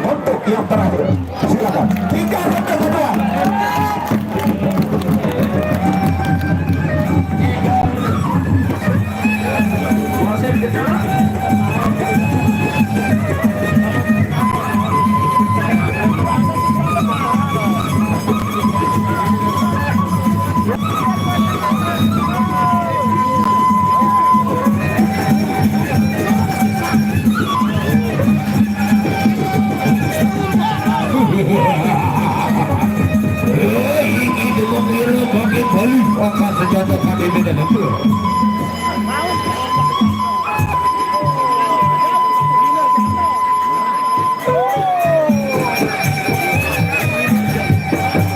untuk yang terakhir. Silakan. 3 ronde kedua.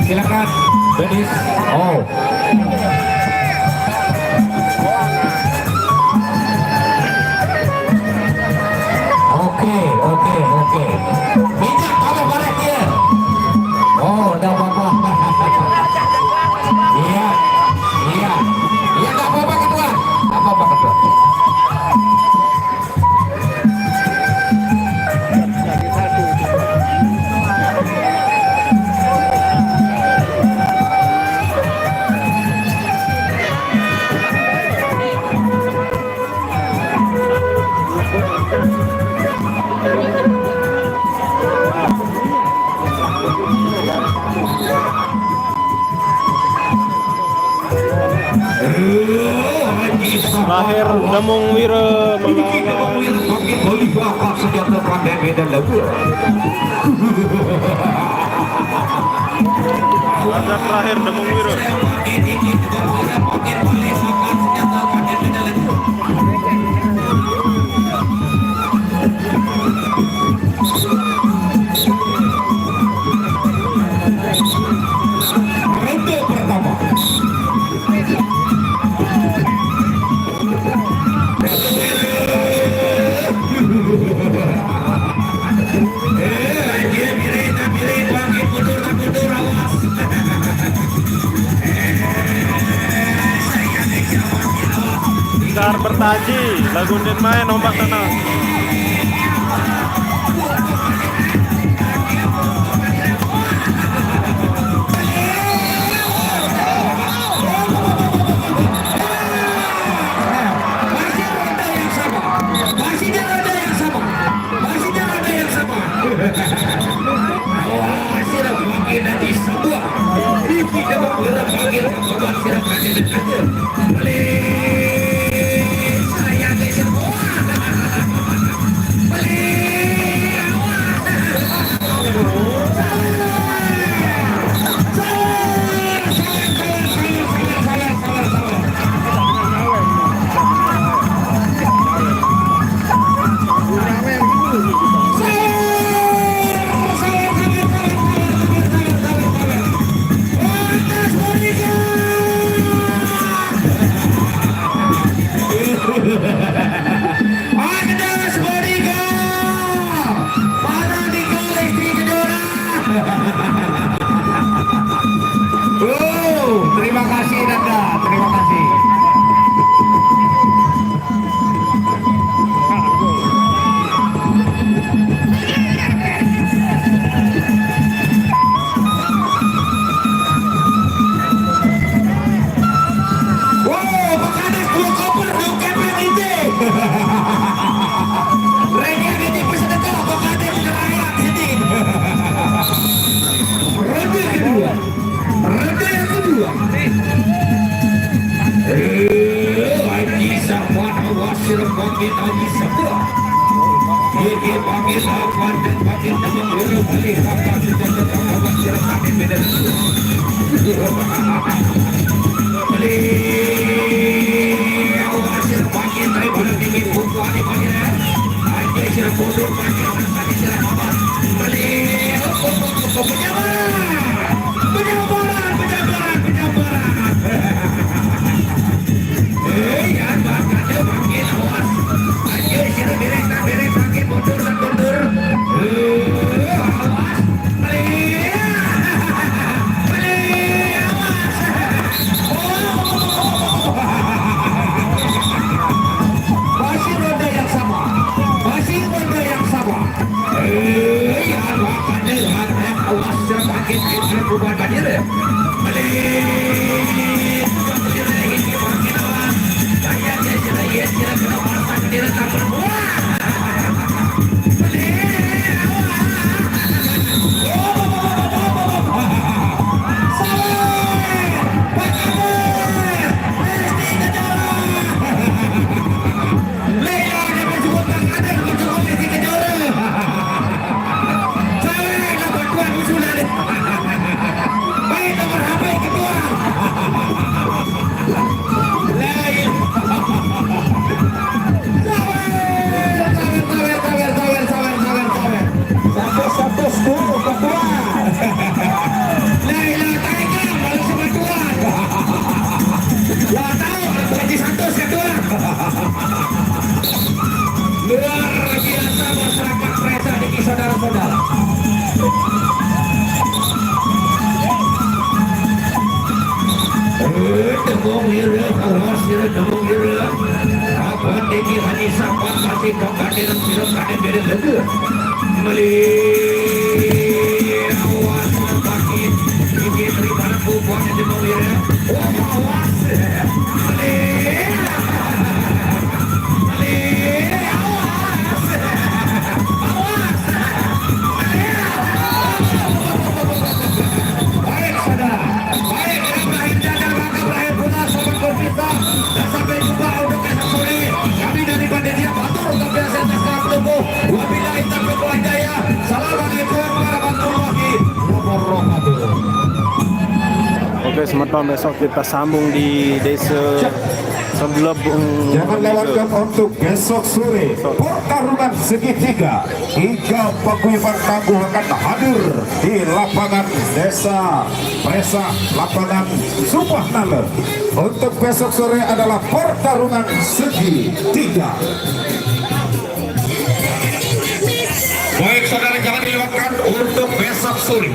Silakan, Denis. Oh. Oke. Minyak kamu balik dia. Oh, udah apa-apa. Iya, nggak apa-apa ketua. Apa-apa ketua.
Terakhir Demung Wira melawan laga terakhir Demung Wira.
Ronde pertama.
Dar bertaji, lagunin main ombak tanah.
Saya
Ini panggil lawan dan panggil teman dulu balik apa sudah terlalu silakan beda. Beli awas panggil dari bulan tinggi bukan di panggil. Aja sila bodoh panggil tadi sila apa? Beli penjabaran. Ya bakal panggil awas. Aja sila beres panggil mundur. Awas. Masih roda yang sama. Ya bakal awas semakin perubahan banjir. Luar biasa masyarakat Presa ini saudara-saudara. Demung ira, awas ira, demung ira. Apa tinggi hadi sapa pasti kakadir sira kade bere lege. Meli awas pagi ini terima buat demung ira. Awas. Sampai jumpa untuk esok sore. Kami dari Banderia Batur untuk biasa terserah menunggu. Wabillahi taufiq wal hidayah. Assalamualaikum warahmatullahi wabarakatuh.
Oke, semeton besok kita sambung di desa Seblebung.
Jangan lewatkan untuk besok sore pertarungan segitiga. 3 paguyuban tangguh akan hadir di lapangan Desa Presa, lapangan Supahnale. Untuk besok sore adalah pertarungan segitiga.
Baik saudara, jangan dilewatkan untuk besok sore.